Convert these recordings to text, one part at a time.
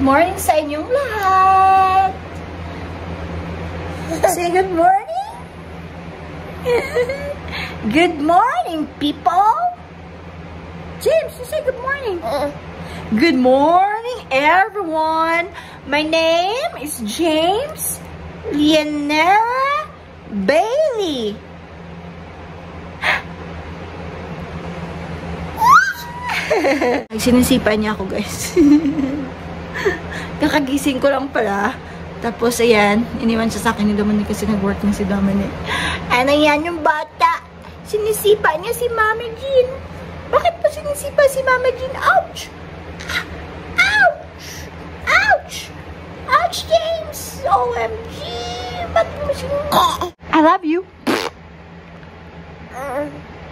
Good morning sa inyong lahat. Say good morning. Good morning, people. James, you say good morning. Good morning, everyone. My name is James Leonera Bailey. Sinisipa niya ako, guys. Kakagising ko lang pala. Tapos, ayan, iniwan siya sa akin ni Dominic kasi nag-work na si Dominic. Ano yan yung bata? Sinisipa niya si Mama Jean. Bakit pa sinisipa si Mama Jean? Ouch! Ouch! Ouch! Ouch, James! OMG! Ba't mo siya? I love you.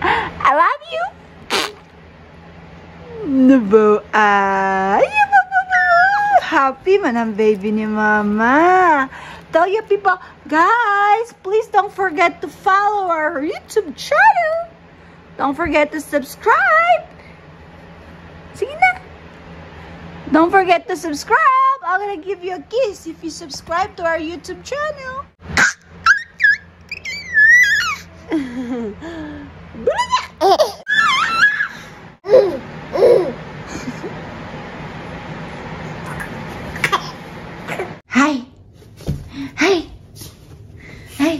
I love you. Nubo ay. Happy man ang baby ni Mama. Tell your people, guys, please don't forget to follow our YouTube channel. Don't forget to subscribe. Sige na. Don't forget to subscribe. I'm gonna give you a kiss if you subscribe to our YouTube channel. Hi! Hi! Hi!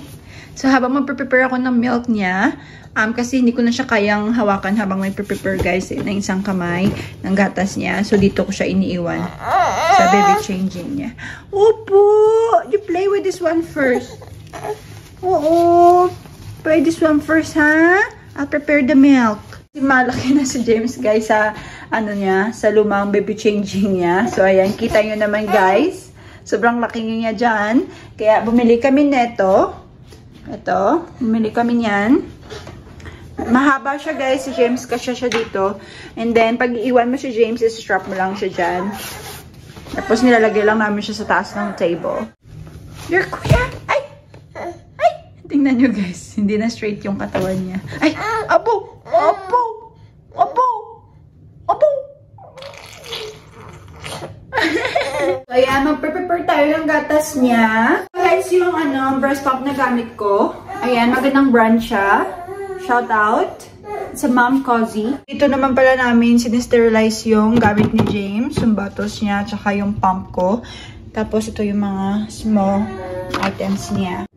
So, habang mag-prepare ako ng milk niya, kasi hindi ko na siya kayang hawakan habang mag-prepare, guys, ng isang kamay ng gatas niya. So, dito ko siya iniiwan sa baby changing niya. Opo! You play with this one first. Oo! Play this one first, ha? I'll prepare the milk. Malaki na si James, guys, sa, sa lumang baby changing niya. So, ayan, kita nyo naman, guys. Sobrang laki niya dyan. Kaya, bumili kami neto. Ito. Bumili kami niyan. Mahaba siya, guys. Si James, kasya siya dito. And then, pag iiwan mo si James, strap mo lang siya dyan. Tapos, nilalagay lang namin siya sa taas ng table. Your kuya! Ay! Ay! Tingnan nyo, guys. Hindi na straight yung katawan niya. Ay! Abo! Abo! Abo! Abo! So, ayan, mag-prepare tayo ng gatas niya. Guys, yung breast pump na gamit ko. Ayan, magandang brand siya. Shout out sa Mom Cozy. Dito naman pala namin sinisterilize yung gamit ni James. Yung bottles niya, tsaka yung pump ko. Tapos, ito yung mga small items niya.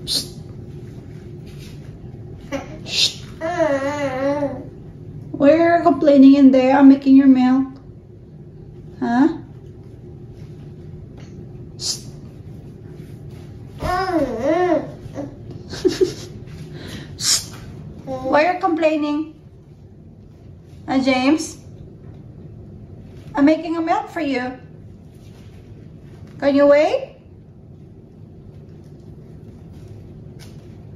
Shh. Shh. Why are you complaining in there? I'm making your milk. Huh? Why are you complaining? James? I'm making a milk for you. Can you wait?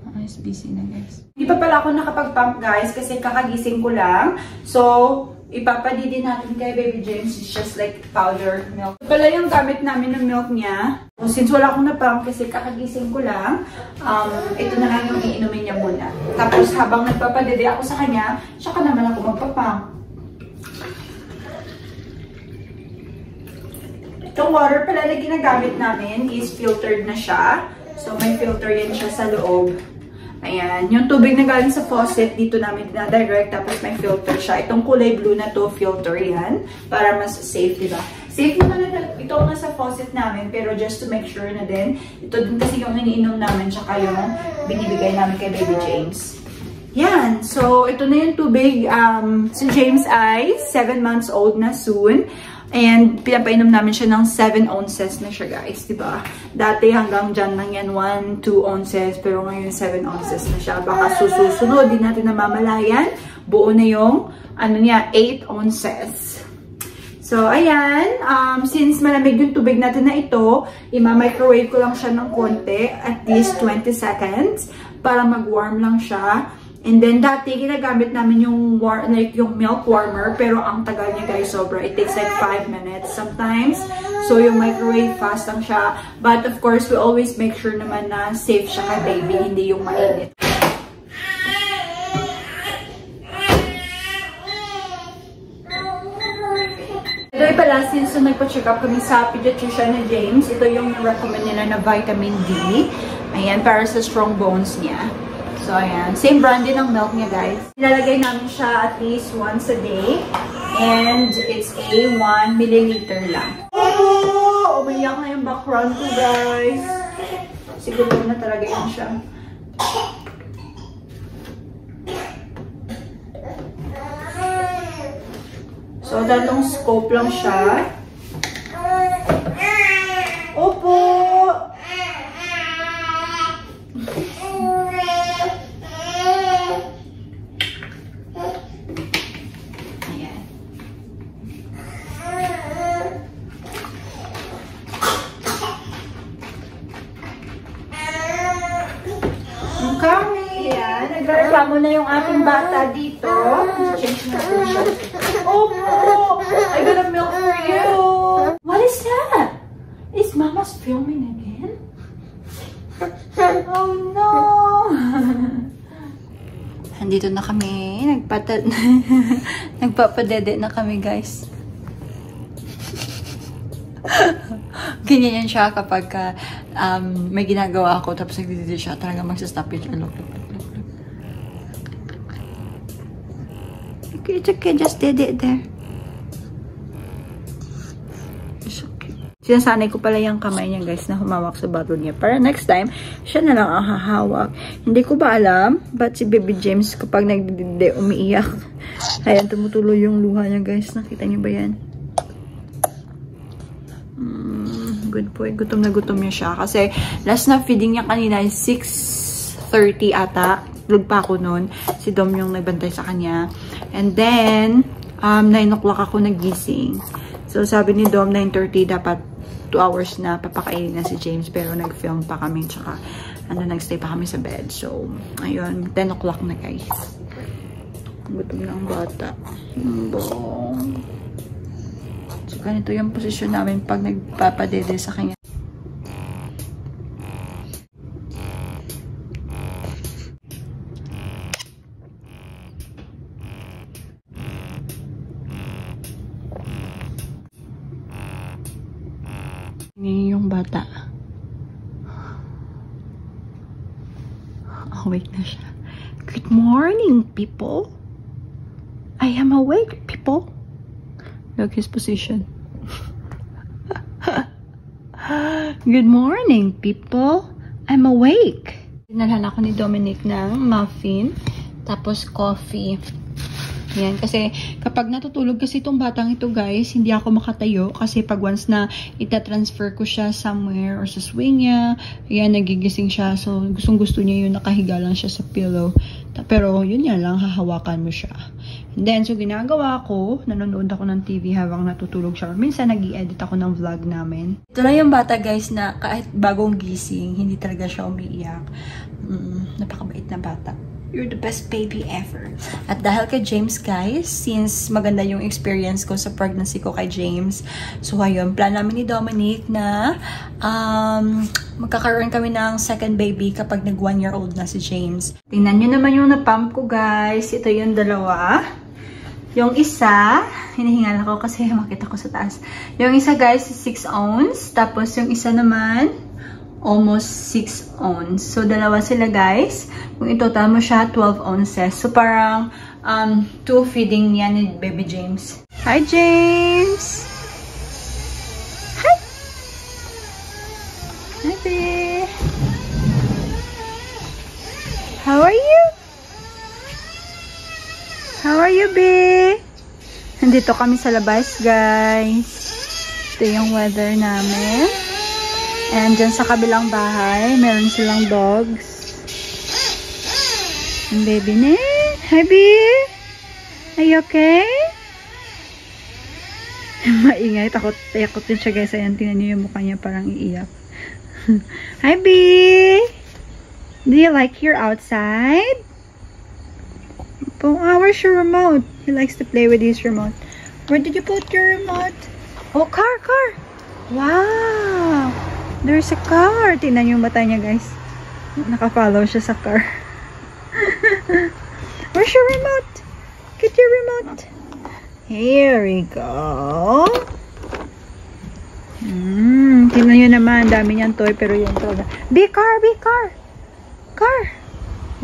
Oh, he's busy na, guys. Hindi pa pala ako nakapag-pump, guys, kasi kakagising ko lang. So, ipapadidi natin kay Baby James. It's just like powder milk. Pala yung gamit namin ng milk niya. Since wala akong na-pump kasi kakagising ko lang, ito na lang yung iinumin niya muna. Tapos habang nagpapadidi ako sa kanya, saka naman ako magpa-pump. Itong water pala na ginagamit namin is filtered na siya. So may filter yan siya sa loob. Ayan, yung tubig na galing sa faucet, dito namin dinadirect, tapos may filter siya. Itong kulay blue na to, filter yan, para mas safe, diba? Safe naman na ito nga sa faucet namin, pero just to make sure na din, ito din kasi yung iniinom namin, tsaka yung binibigay namin kay Baby James. Yan, so ito na yung tubig. Si James ay 7 months old na soon. And pinapainom namin siya ng 7 ounces na siya, guys, diba? Dati hanggang dyan lang yan, 1-2 ounces, pero ngayon 7 ounces na siya. Baka susunod, di natin namamalayan. Buo na yung, 8 ounces. So, ayan, since malamig yung tubig natin na ito, ima-microwave ko lang siya ng konti, at least 20 seconds, para mag-warm lang siya. And then, dati, ginagamit namin yung milk warmer. Pero, ang tagal niya, guys, sobra. It takes like 5 minutes sometimes. So, yung microwave fast lang siya. But, of course, we always make sure naman na safe siya kay baby. Hindi yung mainit. By the way pala, since nagpa-check up kami sa pediatrician ni James, ito yung recommend nila na vitamin D. Ayan, para sa strong bones niya. So, ayan. Same brand din ng milk niya, guys. Nilalagay namin siya at least once a day. And it's a 1 milliliter lang. Oh! Umiyak na yung background ko, guys. Siguro na talaga yan siya. So, datong scope lang siya. Opo! Ayan. Ang kami! Ayan. Nagreklamo na yung ating bata dito. Change natin siya. Opo! I got a milk for you! What is that? Is Mama's filming again? Oh no! Andito na kami. Nagpapadede na kami, guys. Ganyan yan siya kapag may ginagawa ako tapos nagdidede siya. Talaga magsastop yun siya. Look. It's okay, just did it there. It's okay. Sinasanay ko pala yung kamay niya, guys, na humawak sa bottle niya. Para next time, siya na lang ang hahawak. Hindi ko ba alam, but si Baby James kapag nagdidide, umiiyak. Ayan, tumutuloy yung luha niya, guys. Nakita niyo ba yan? Good boy. Gutom na gutom niya siya. Kasi last na feeding niya kanina is 6:30 ata. Tulog pa ako noon. Si Dom yung nagbantay sa kanya. And then, 9 o'clock ako nagising. So, sabi ni Dom, 9:30 dapat 2 hours na papakainin na si James. Pero nag-film pa kami. Tsaka, nag-stay pa kami sa bed. So, ayun. 10 o'clock na, guys. Gutom na ang bata. So, ganito yung posisyon namin pag nagpapadede sa kanya. Ngayon yung bata. Awake na siya. Good morning, people. I am awake, people. Look his position. Good morning, people. I'm awake. Dinalhan ako ni Dominic ng muffin. Tapos coffee. Yan, kasi kapag natutulog kasi itong batang ito, guys, hindi ako makatayo kasi pag once na itatransfer ko siya somewhere or sa swing niya, yan, nagigising siya. So, gustong-gusto niya yun, nakahiga lang siya sa pillow. Pero, yun yan lang, hahawakan mo siya. And then, so, ginagawa ko, nanonood ako ng TV habang natutulog siya. Minsan, nag-i-edit ako ng vlog namin. Ito lang yung bata, guys, na kahit bagong gising, hindi talaga siya umiiyak. Napakabait na bata. You're the best baby ever. At dahil kay James, guys, since maganda yung experience ko sa pregnancy ko kay James, so ayun, plan namin ni Dominic na magkakaroon kami ng second baby kapag nag 1-year-old na si James. Tingnan nyo naman yung napump ko, guys. Ito yung dalawa. Yung isa, hinihingal ako kasi makita ko sa taas. Yung isa, guys, is 6 ounce. Tapos yung isa naman, almost 6 ounce. So, dalawa sila, guys. Kung itotal mo siya, 12 ounces. So, parang 2 feeding niya ni Baby James. Hi, James! Hi! Hi, baby! How are you? How are you, babe? Nandito kami sa labas, guys. Ito yung weather namin. And dyan sa kabilang bahay, meron silang dogs. And baby na. Hi, babe. Are you okay? Maingay. Takot din siya, guys. Ayan, tingnan niyo yung mukha niya parang iiyak. Hi, babe. Do you like your outside? Oh, where's your remote? He likes to play with his remote. Where did you put your remote? Oh, car. Wow. There's a car. Tingnan yung mata niya, guys. Naka-follow siya sa car. Where's your remote? Get your remote. Here we go. Tingnan nyo naman, dami niyang toy, pero yan talaga. Big car, big car! Car!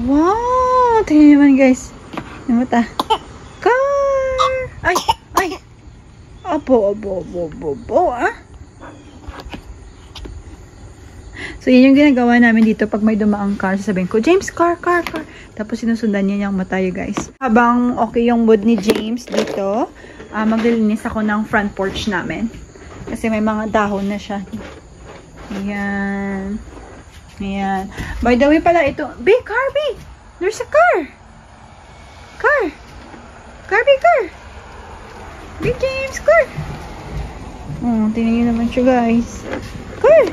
Wow! Tingnan nyo naman, guys. Yung mata. Car! Ay! Ay! Abo, ah! So, yun yung ginagawa namin dito. Pag may dumaang car, sasabihin ko, James, car, car, car. Tapos, sinusundan niya yung mata, guys. Habang okay yung mood ni James dito, maglilinis ako ng front porch namin. Kasi may mga dahon na siya. Ayan. Ayan. By the way pala, ito, Big car, Big! There's a car! Car! Car, Big car! Big James, car! Oh, tingnan nyo naman siya, guys. Car!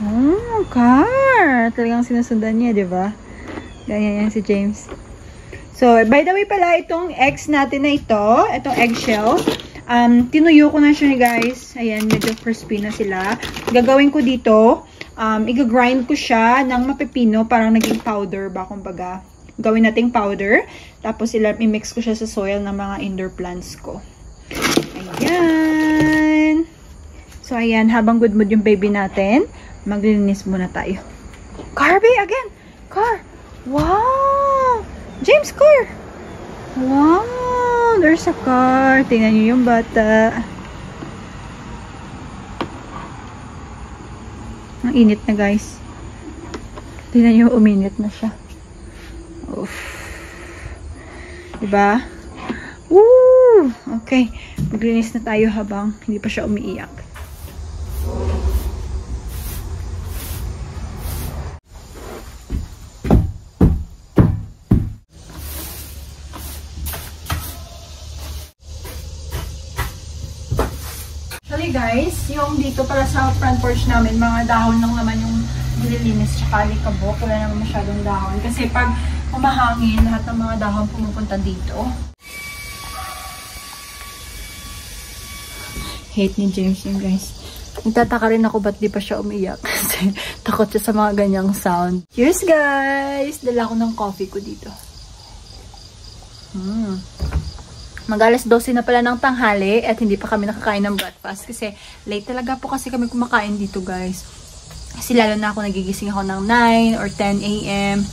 Oh, car! Talagang sinusundan niya, di ba? Ganyan yan si James. So, by the way pala, itong eggs natin na ito, itong eggshell, tinuyo ko na siya, guys. Ayan, medyo crispy na sila. Gagawin ko dito, i-grind ko siya ng mapipino, parang naging powder ba, kumbaga. Gawin nating powder. Tapos, i-mix ko siya sa soil ng mga indoor plants ko. Ayan. So, ayan, habang good mood yung baby natin, maglilinis muna tayo. Carby, again! Car! Wow! James, car! Wow! There's a car. Tingnan nyo yung bata. Ang init na, guys. Tingnan nyo, uminit na siya. Oof. Diba? Woo! Okay. Maglinis na tayo habang hindi pa siya umiiyak. Guys, yung dito para sa front porch namin, mga dahon lang naman yung nililinis tsaka likabok. Wala naman masyadong dahon. Kasi pag umahangin, lahat ng mga dahon pumupunta dito. Hate ni James yun, guys. Nagtataka rin ako ba't di pa siya umiyak. Kasi takot siya sa mga ganyang sound. Cheers, guys! Dala ko ng coffee ko dito. Mag-alas 12 na pala ng tanghali at hindi pa kami nakakain ng breakfast kasi late talaga po kasi kami kumakain dito, guys. Kasi lalo na ako nagigising ako ng 9 or 10 a.m.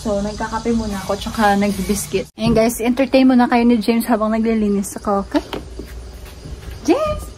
So, nagkakape muna ako tsaka nag-biscuit. Ayan, guys, entertain muna kayo ni James habang naglilinis ako, okay? James!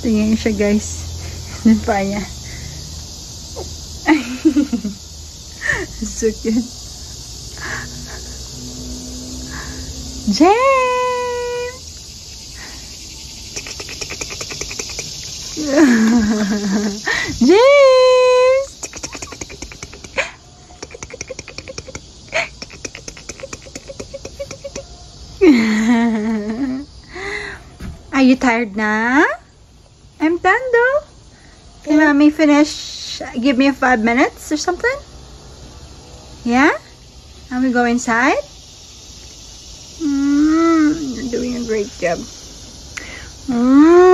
Tingnan siya, guys. Ano pa niya? So cute. James! James! Are you tired na? I'm done though. Can mommy finish? Give me 5 minutes or something? Yeah? And we go inside? You're doing a great job.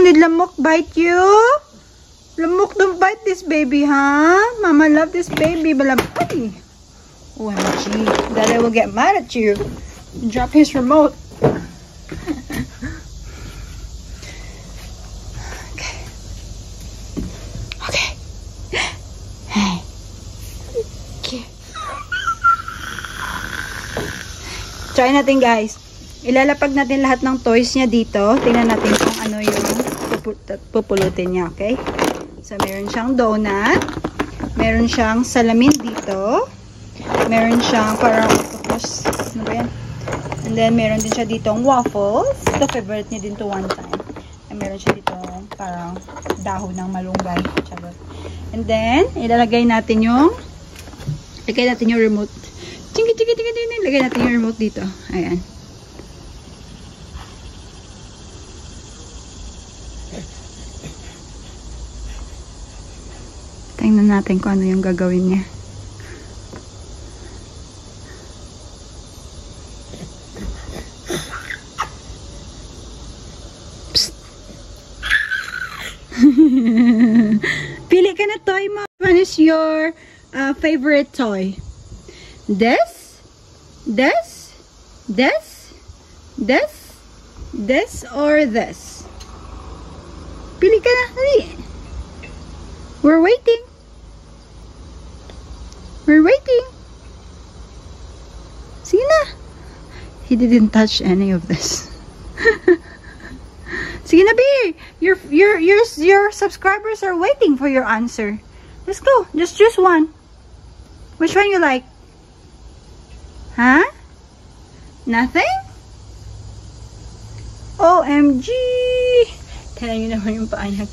Did Lamok bite you? Lamok, don't bite this baby, huh? Mama love this baby, but Ay! OMG. Daddy will get mad at you. Drop his remote. Try natin, guys. Ilalapag natin lahat ng toys niya dito. Tingnan natin kung ano yung pupulutin niya, okay? So, meron siyang donut. Meron siyang salamin dito. Meron siyang parang octopus. Ano ba yan? And then, meron din siya ditong waffles. Ito, favorite niya din to one time. Ay, meron siya dito parang dahon ng malunggay. Charot. And then, ilalagay natin yung remote. Lagay natin yung remote dito. Ayan. Tingnan natin kung ano yung gagawin niya. Pili ka na toy mo. What is your favorite toy? This? This? This? This? This or this? Pili ka na. Dali. We're waiting. We're waiting. Sige na. He didn't touch any of this. Sige na, B. Your subscribers are waiting for your answer. Let's go. Just choose one. Which one you like? Huh? Nothing? OMG! Tignan nyo naman yung paa niya.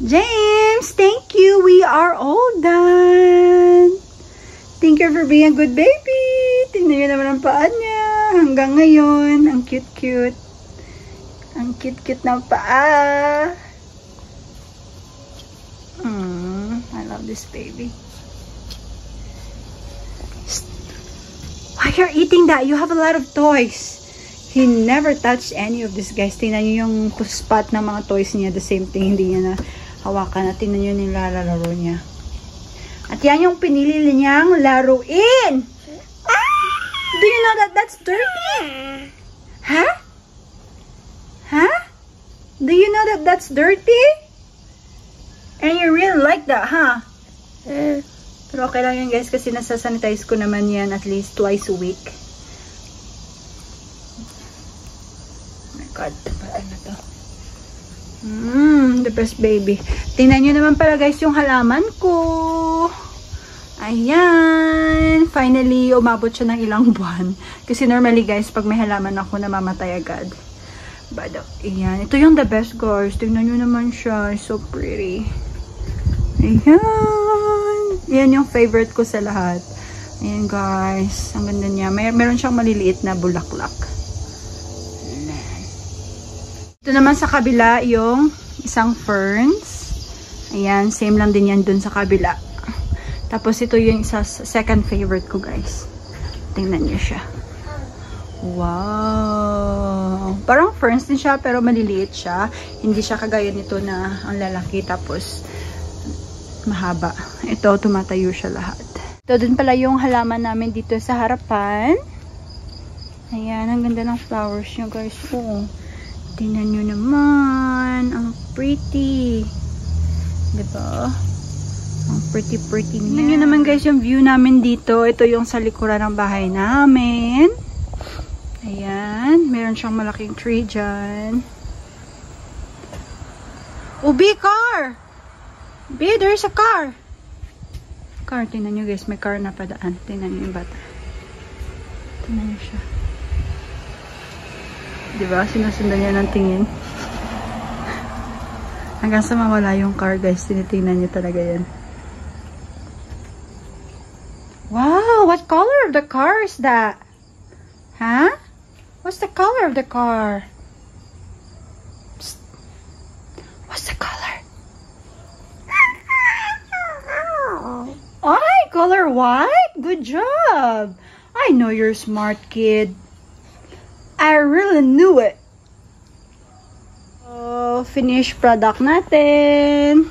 James, thank you. We are all done. Thank you for being a good baby. Tingnan nyo naman ang paa niya. Hanggang ngayon. Ang cute-cute. Ang cute-cute ng paa. I love this baby. Why you're eating that? You have a lot of toys. He never touched any of this, guys. Tingnan nyo yung spot ng mga toys niya. The same thing. Hindi niya na hawakan. At tingnan nyo yung nilalaro niya. At yan yung pinili niyang laruin. Do you know that that's dirty? Huh? Huh? Do you know that that's dirty? And you really like that, huh? Pero okay lang yan, guys, kasi nasa-sanitize ko naman yan at least twice a week. Oh my God, ano to? The best baby. Tingnan nyo naman pala, guys, yung halaman ko. Ayan. Finally, umabot siya ng ilang buwan. Kasi normally, guys, pag may halaman ako, namamatay agad. But, ayan. Ito yung the best, guys. Tingnan nyo naman siya. It's so pretty. Ayan. Ayan yung favorite ko sa lahat. Ayan, guys. Ang ganda niya. Meron siyang maliliit na bulaklak. Ito naman sa kabila yung isang ferns. Ayan, same lang din yan dun sa kabila. Tapos ito yung second favorite ko, guys. Tingnan niyo siya. Wow! Parang ferns din siya pero maliliit siya. Hindi siya kagaya nito na ang lalaki tapos mahaba. Ito, tumatayo siya lahat. Ito din pala yung halaman namin dito sa harapan. Ayan, ang ganda ng flowers niya, guys. Oo. Tingnan nyo naman. Ang pretty. Diba? Ang pretty niya. Tingnan nyo naman, guys, yung view namin dito. Ito yung sa likuran ng bahay namin. Ayan. Meron siyang malaking tree dyan. Oh, B, car! B, there's a car! Car, tingnan nyo, guys. May car na padaan. Tingnan nyo yung bata. Tingnan nyo siya. Diba? Sinusundan niya ng tingin. Hanggang sa mawala yung car, guys. Tinitingnan niyo talaga yan. Wow! What color of the car is that? Huh? What's the color of the car? Psst. What's the color? Ay! Color white? Good job! I know you're a smart kid. I really knew it. So, finished product natin.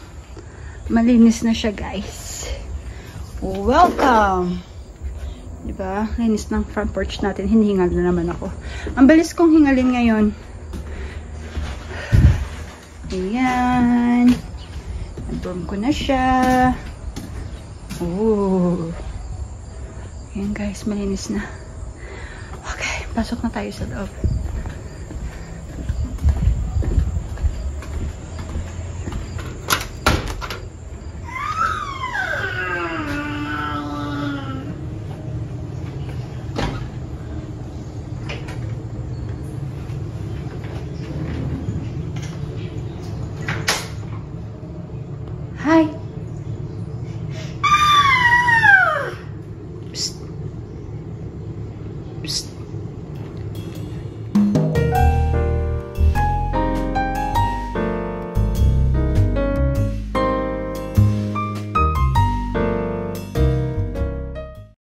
Malinis na siya, guys. Welcome! Diba? Linis ng front porch natin. Hinihingal na naman ako. Ang balis kong hingalin ngayon. Ayan. Nag-broom ko na siya. Oh. Ayan, guys. Malinis na. Okay, pasok na tayo sa loob. Hi!